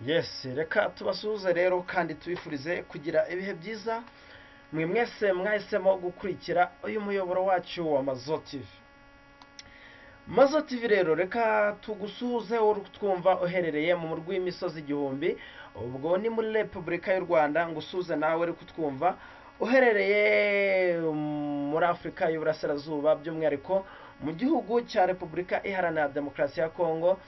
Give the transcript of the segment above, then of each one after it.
Yes, reka tubasuhuze rero kandi tubifurize kugira ibihe byiza mwe mwese mwahisemo gukurikira uyu muyoboro wacu wa Mazo TV. Mazo TV rero reka tugusuhuze uri twumva uherereye mu murwi w'imisozi igihumbi, ubwo ni muri Repubulika y'u Rwanda, ngusuhuze nawe uri kutwumva uherereye muri Afrika y'Uburasirazuba, by'umwihariko mu gihugu cya Repubulika Iharanira Demokarasi ya Kongo.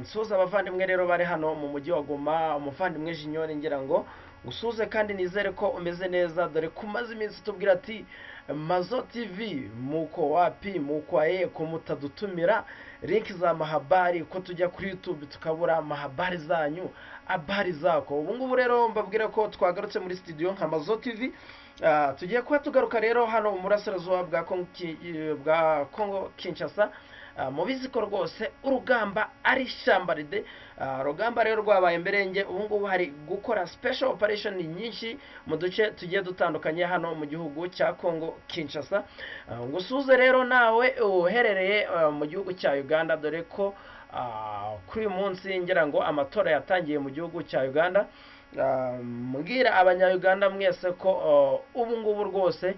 Nsuhuza abavandimwe rero bari hano mu mujyi wa Goma, umuvandimwe Jinyori ngira ngo ngusuhuze kandi nizere ko umeze neza, dore kumaze iminsi tubwira ati Mazo TV muko wapi mukwaye ko mutadutumira link za mahabari ko tujya kuri YouTube tukabura mahabari zanyu, habari zako. Ubu ngubu rero mbabwira ko twagarutse muri studio nka Mazo TV. Tugiye kuba tugaruka rero hano mu burasirazuba bwa Kongo Kinshasa. Mubizi ko rwose urugamba ari shambaride, rugamba rero rwabaye mberenge. Ubu ngubu hari gukora special operation nyinshi mu duce tugiye dutandukanye hano mu gihugu cya Kongo Kinshasa. Ngusuze rero nawe uherereye mu gihugu cya Uganda, dore ko kuri munsi ngira ngo amatora yatangiye mu gihugu cya Uganda. Mbwira abanya-Uganda mwese ko ubu ngubu rwose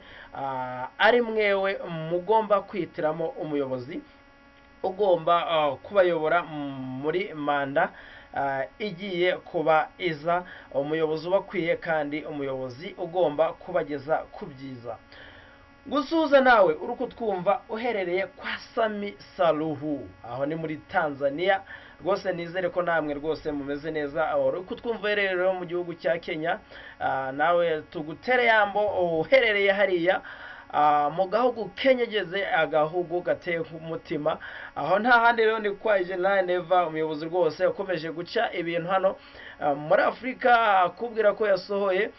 ari mwewe mugomba kwihitiramo umuyobozi ugomba kubayobora muri manda igiye kuba iza, umuyobozi ubakwiye kandi umuyobozi ugomba kubageza ku byiza. Gusuhuza nawe uri kutwumva uherereye kwa Sami Saluhu, aho ni muri Tanzania. Rwose nizere ko namwe rwose mumeze neza, uri kutwumva rero mu gihugu cya Kenya. Nawe tugutere yambo uherereye hariya mu gahugu kenyegeze, agahugu gateye umutima. Aho nta handi rero ni kwa General Neva, umuyobozi rwose ukomeje guca ibintu hano muri Afrika, akubwira ko yasohoye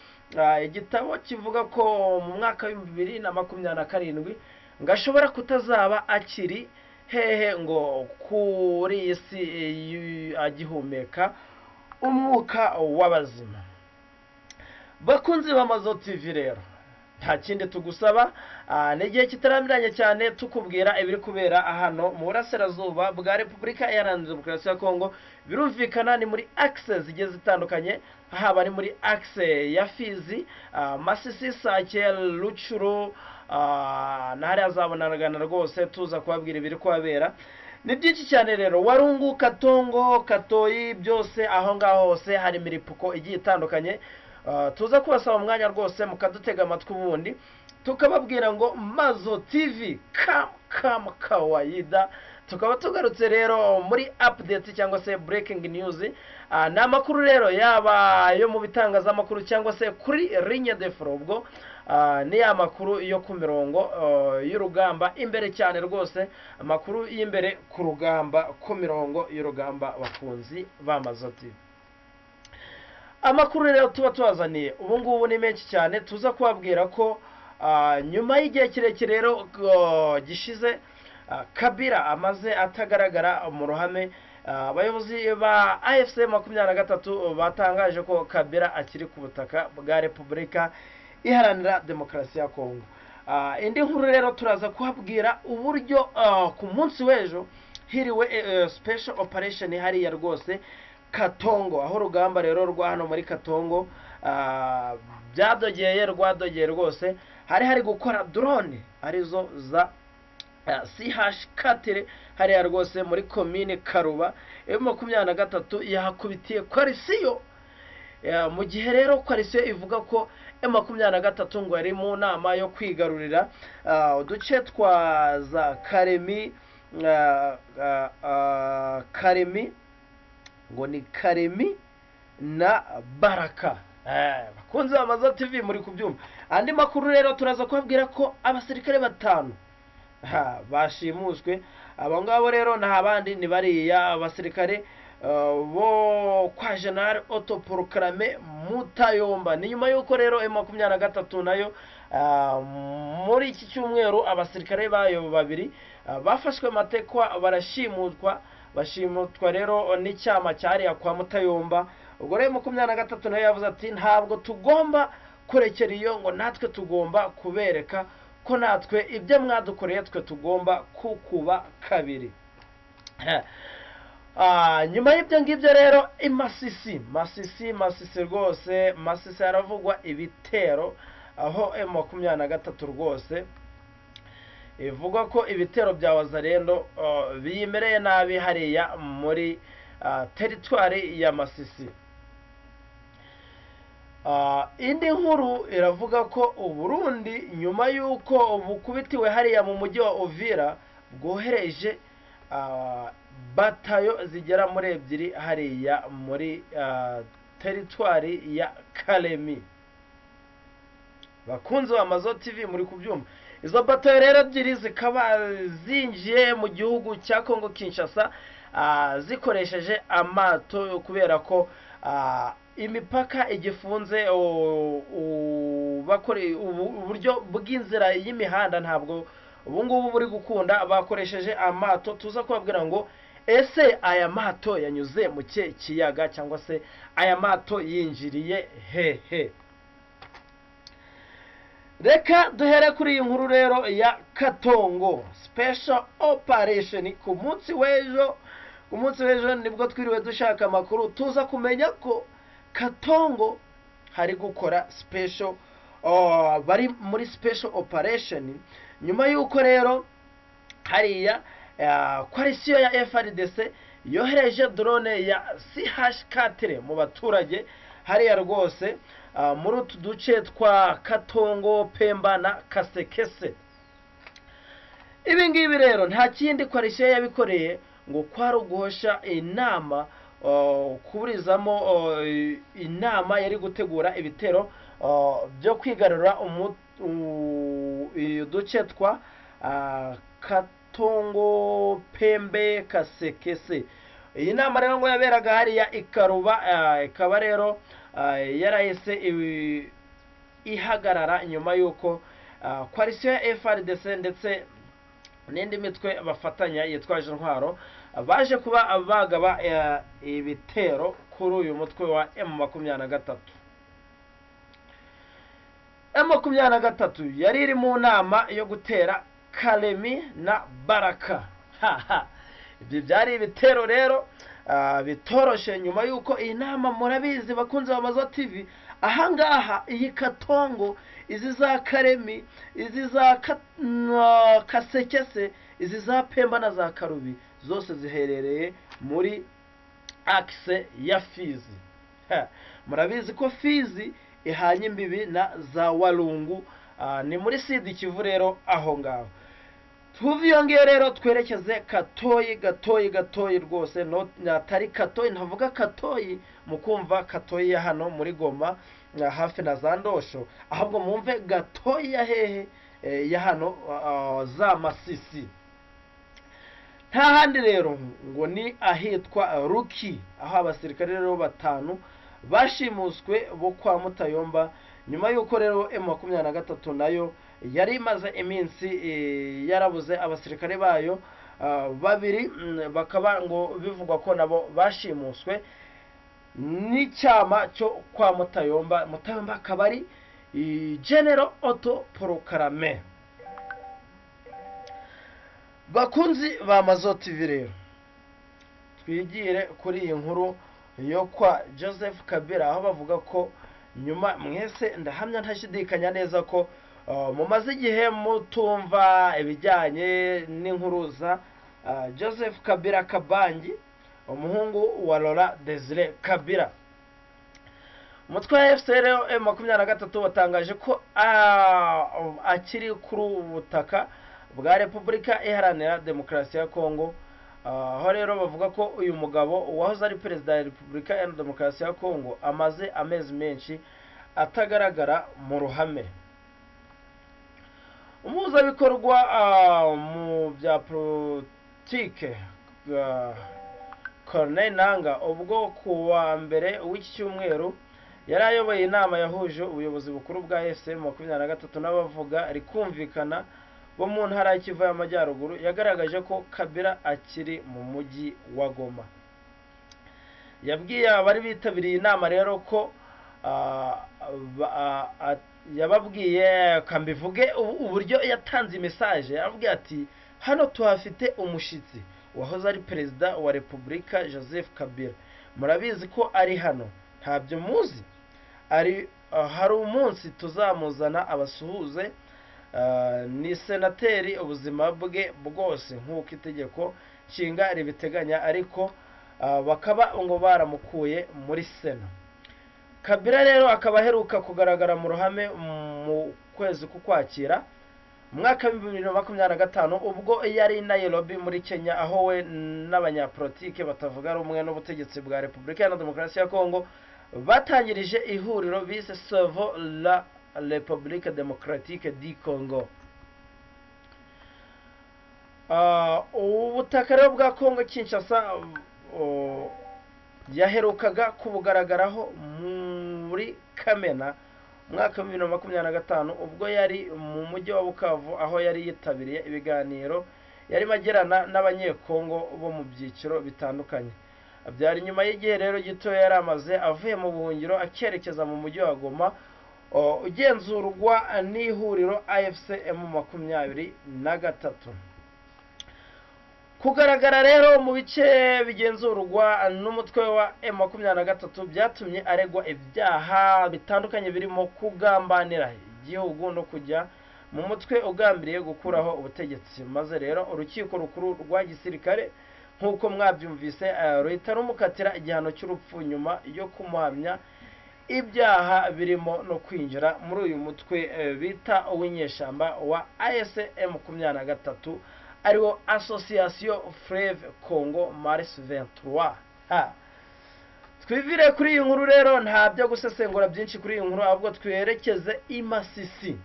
igitabo kivuga ko mu mwaka wa 2027 ngashobora kutazaba akiri hehe ngo kuri isi agihumeka umwuka w'abazima. Bakunzi ba Mazo TV rero nta kindi tugusaba, n'igihe kitarambiranye cyane tukubwira ibiri kubera hano mu burasirazuba bwa Repubulika Iharanira Demokarasi ya Kongo. Birumvikana ni muri access zigiye zitandukanye, haba ari muri access ya Fizi, Masisi, Sake, Ruchuru, nahari azabonana rwose tuza kubabwira ibiri kubera. Ni byinshi cyane rero, Warungu, Katongo, Katoyi, byose aho ngaho hose hari miripuko igiye itandukanye. Tuza kubasaba umwanya rwose mukadutega amatwi, ubundi tukababwira ngo Mazo TV kama kawaida. Tukaba tugarutse rero muri update cyangwa se breaking news. Ni amakuru rero yaba yo mu bitangazamakuru cyangwa se kuri ligne de front, ubwo ni amakuru yo ku mirongo y'urugamba imbere cyane rwose, amakuru y'imbere ku rugamba, ku mirongo y'urugamba bakunzi ba Mazo TV. Amakuru rero tuba tubazaniye ubu ngubu ni menshi cyane. Tuza kubabwira ko nyuma y'igihe kirekire rero gishize Kabila amaze atagaragara mu ruhame, abayobozi ba AFC 23 batangaje ko Kabila akiri ku butaka bwa Repubulika Iharanira Demokarasi ya Kongo. Indi nkuru rero turaza kuhabwira uburyo ku munsi w'ejo hiriwe special operation hariya rwose Katongo, aho rugamba rero rwa hano muri Katongo rwadogeye rwose. Hari gukora drone arizo za CH4 hariya rwose muri commune Karuba. M23 yahakubitiye Coalition, mu gihe rero Coalition ivuga ko M23 ngo ari mu nama yo kwigarurira uduce twa za Karemi ngo ni Karemi na Baraka. Bakunze ba Mazo TV muri kubyumva. Andi makuru rero turaza kubabwira ko abasirikare 5 bashimuswe. Abo ngabo rero nta bandi ni bariya abasirikare bo kwa General Otto Proclame Mutayomba. Ni nyuma yuko rero M23 nayo muri iki cyumweru abasirikare bayo babiri bafashwe matekwa bashimutwa rero n'icyama cyariya kwa Mutayomba. Ubwo rero M23 nayo yavuze ati ntabwo tugomba kurekera iyo, ngo natwe tugomba kubereka ko natwe ibyo mwadukoreye twe tugomba kukuba kabiri. nyuma y'ibyo ngibyo rero Masisi rwose, Masisi haravugwa ibitero, aho M23 rwose ivuga ko ibitero bya Wazalendo biyimereye nabi hariya muri teritwari ya Masisi. Indi nkuru iravuga ko Uburundi nyuma y'uko bukubitiwe hariya mu mujyi wa Uvira bwohereje batayo zigera muri ebyiri hariya muri teritwari ya Kalemi. Bakunzi ba Mazo TV muri kubyumva, izo batayo rero ebyiri zikaba zinjiye mu gihugu cya Kongo Kinshasa zikoresheje amato, kubera ko imipaka igifunze, bakore uburyo bw'inzira y'imihanda ntabwo ubu ngubu buri gukunda, bakoresheje amato. Tuza kubabwira ngo ese aya mato yanyuze mu kiyaga cyangwa se aya mato yinjiriye hehe. Reka duhere kuri iyi nkuru rero ya Katongo special operation. Ku munsi w'ejo nibwo twiriwe dushaka amakuru, tuza kumenya ko Katongo hari gukora special, bari muri special operation, nyuma y'uko rero hariya coalition ya FARDC yohereje drone ya CH4 mu baturage hariya rwose muri utu duce twa Katongo, Pemba na Kasekese. Ibi ngibi rero nta kindi coalition yabikoreye ngo kwari uguhosha inama, kuburizamo inama yari gutegura ibitero byo kwigarura uduce twa Katongo, Pembe, Kasekese. Iyi nama rero ngo yaberaga hariya Ikaruba, ikaba rero yarahise ihagarara nyuma y'uko coalition ya FARDC ndetse n'indi mitwe bafatanya yitwaje intwaro baje kuba bagaba ibitero kuri uyu mutwe wa M23. M23 yari iri mu nama yo gutera Kalemi na Baraka. Ibyo byari ibitero rero bitoroshe, nyuma y'uko iyi nama murabizi bakunze ba Mazo TV, ahangaha iyi Katongo, izi za Kalemi, izi za Kasekese, izi za Pemba na za Karubi, zose ziherereye muri axe ya Fizi. Murabizi ko Fizi ihanye imbibi na za Walungu, ni muri Sud Kivu rero aho ngaho. Tuviyongeye rero twerekeze Gatoyi rwose, natari Katoyi, ntavuga Katoyi mukumva Katoyi ya hano muri Goma hafi na za Ndosho, ahubwo mwumve Gatoyi ya hehe, ya hano za Masisi. Nta handi rero ngo ni ahitwa Ruki, aho abasirikare rero 5 bashimuswe bo kwa Mutayomba, nyuma y'uko rero M23 nayo yari imaze iminsi yarabuze abasirikare bayo 2, bakaba ngo bivugwa ko nabo bashimuswe n'icyama cyo kwa Mutayomba. Mutayomba akaba ari General Otto Proclame. Bakunzi ba Mazo TV rero, twigire kuri iyi nkuru yo kwa Joseph Kabila, aho bavuga ko nyuma mwese ndahamya ntashidikanya neza ko mumaze igihe mutumva ibijyanye n'inkuru za Joseph Kabila Kabangi, umuhungu wa Laurent Desire Kabila. Umutwe wa FCR M23 watangaje ko akiri kuri ubutaka bwa Repubulika Iharanira Demokarasi ya Kongo, aho rero bavuga ko uyu mugabo wahoze ari perezida ya Repubulika Iharanira Demokarasi ya Kongo amaze amezi menshi atagaragara mu ruhame. Umuhuzabikorwa mu bya politike Corneille Nangaa, ubwo kuwa mbere w'iki cyumweru yari ayoboye inama yahuje ubuyobozi bukuru bwa M23 n'abavuga rikumvikana bo mu ntara ya Kivu y'Amajyaruguru, yagaragaje ko Kabila akiri mu mujyi wa Goma. Yabwiye abari bitabiriye inama rero ko yababwiye kambivuge uburyo yatanze message, yaravuga ati hano tuhafite umushitsi wahoze ari perezida wa repubulika Joseph Kabila. Murabizi ko ari hano, ntabyo muzi? Hari umunsi tuzamuzana abasuhuze, ni senateri ubuzima bwe bwose nk'uko itegeko nshinga ribiteganya, ariko bakaba ngo baramukuye muri sena. Kabila rero akaba aheruka kugaragara mu ruhame mu kwezi k'Ukwakira mwaka wa 2025 ubwo yari Nairobi muri Kenya, aho we n'abanyapolitike batavuga rumwe n'ubutegetsi bwa Repubulika ya Demokarasi ya Kongo batangirije ihuriro bise Sauvons la République démocratique du Congo. Ubutaka rero bwa Kongo Kinshasa yaherukaga kubugaragaraho muri Kamena mwaka wa 2025 ubwo yari mu mujyi wa Bukavu, aho yari yitabiriye ibiganiro yari magirana n'abanyekongo bo mu byiciro bitandukanye. Byari nyuma y'igihe rero gito yari amaze avuye mu buhungiro akerekeza mu mujyi wa Goma ugenzurwa n'ihuriro AFC M23. Kugaragara rero mu bice bigenzurwa n'umutwe wa M23 byatumye aregwa ibyaha bitandukanye birimo kugambanira igihugu no kujya mu mutwe ugambiriye gukuraho ubutegetsi. Maze rero urukiko rukuru rwa gisirikare nk'uko mwabyumvise ruhita rumukatira igihano cy'urupfu nyuma yo kumuhamya ibyaha birimo no kwinjira muri uyu mutwe bita uw'inyeshamba wa ASM 23 ariwo Association Fleuve Congo Mars 23. Twivire kuri iyi nkuru rero, nta byo gusesengura byinshi kuri iyi nkuru, ahubwo twerekeze i Masisi.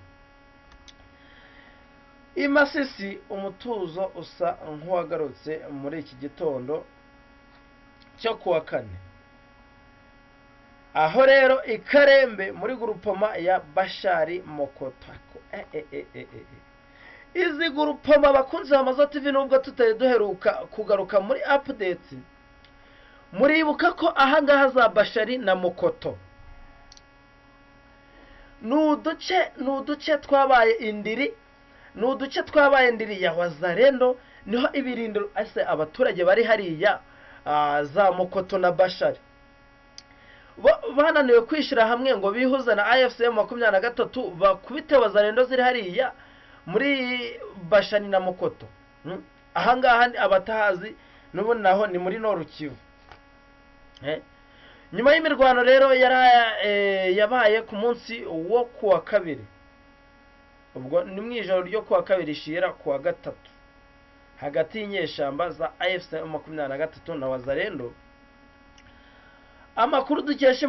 I Masisi umutuzo usa nk'uwagarutse muri iki gitondo cyo kuwa kane, aho rero ikarembe muri grupoma ya Bashari Mokotako. Izi grupoma bakunzi b'Amazo TV nubwo tutari duheruka kugaruka muri updates, muribuka ko ahangaha za Bashari na Mokoto nuduce twabaye indiri, nuduce twabaye indiri ya Wazalendo, niho ibirindiro ase abaturage bari hariya za Mokoto na Bashari bananiwe kwishira hamwe ngo bihuza na AFC M23 bakubite Wazalendo ziri hariya muri Bashani na Mokoto. Ahangaha abatahazi n'ubu naho ni muri Nord Kivu. Nyuma y'imirwano rero yabaye ku munsi wo kuwa kabiri, ubwo ni mwijoro ryo kuwa kabiri shira kuwa gatatu, hagati y'inyeshamba za AFC M23 na Wazalendo. Amakuru dukesha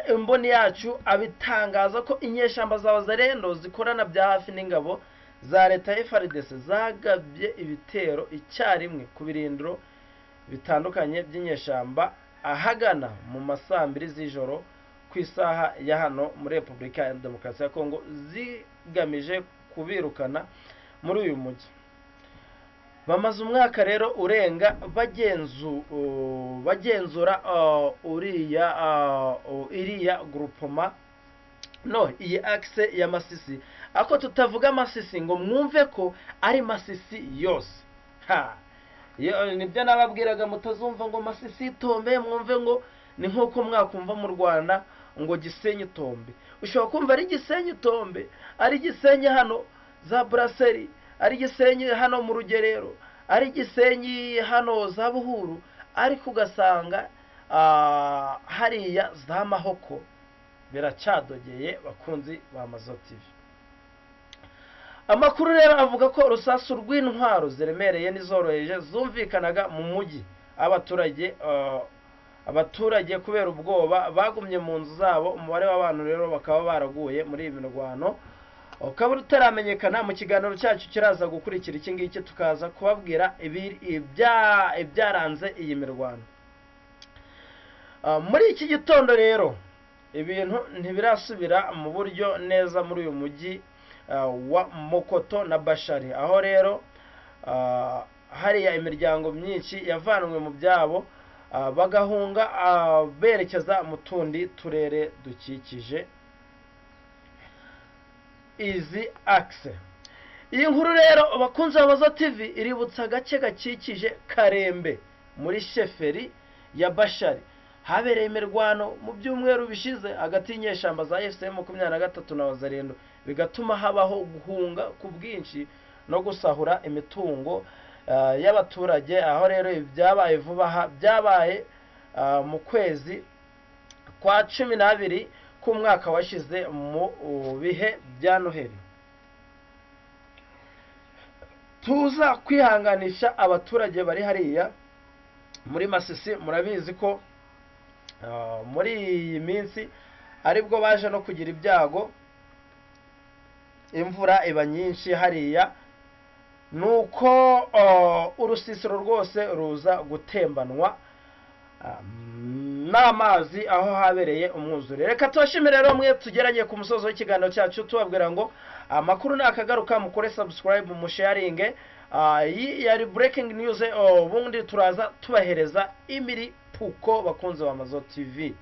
imboni yacu abitangaza ko inyeshamba za Wazalendo zikorana bya hafi n'ingabo za leta FARDC zagabye ibitero icyarimwe ku birindiro bitandukanye by'inyeshamba ahagana mu masambiri z'ijoro ku isaha ya hano muri Repubulika ya Demokarasi ya Kongo, zigamije kubirukana muri uyu mujyi. Bamaze umwaka rero urenga bagenzura iriya grupoma iyi axe ya Masisi. Ako tutavuga Masisi ngo mwumve ko ari Masisi yose. Nibyo nababwiraga mutazumva ngo Masisi Tombe, mwumve ngo ni nkuko mwakumva mu Rwanda ngo Gisenyi Tombe. Ushobora kumva ari Gisenyi Tombe, ari Gisenyi hano za Brasserie, ari Gisenyi hano mu Rugerero, ari Gisenyi hano za Buhuru, ariko ugasanga hariya za Mahoko biracyadogeye bakunzi b'Amazo TV. Amakuru rero avuga ko rusasu rw'intwaro ziremereye n'izoroheje zumvikanaga mu mujyi. Abaturage kubera ubwoba bagumye mu nzu zabo. Umubare w'abantu rero bakaba baraguye muri ibi mirwano ukaba utaramenyekana. Mu kiganiro cyacu kiraza gukurikira iki ngiki tukaza kubabwira ibyaranze iyi mirwano. Muri iki gitondo rero ibintu ntibirasubira mu buryo neza muri uyu mujyi wa Mokoto na Bashari, aho rero hariya imiryango myinshi yavanwe mu byabo bagahunga berekeza mu tundi turere dukikije izi axe. iyi nkuru rero bakunze Amazo TV iributsa agace gakikije Karembe muri sheferi ya Bashari habereye imirwano mu byumweru bishize hagati y'inyeshamba za FCM 23 na Wazalendo bigatuma habaho guhunga ku bwinshi no gusahura imitungo y'abaturage. Aho rero byabaye vuba byabaye mu kwezi kwa 12 k'umwaka washize mu bihe bya Noheli. Tuza kwihanganisha abaturage bari hariya muri Masisi. Murabizi ko muri iyi minsi aribwo baje no kugira ibyago, imvura iba nyinshi hariya, nuko urusisiro rwose ruza gutembanwa n'amazi aho habereye umwuzure. Reka tubashimire rero mwe tugeranye ku musozo w'ikiganiro cyacu, tubabwira ngo amakuru nakagaruka mukore subscribe mu sharing. Yari breaking news, ubundi turaza tubahereza imiri puko bakunze wa Amazo TV.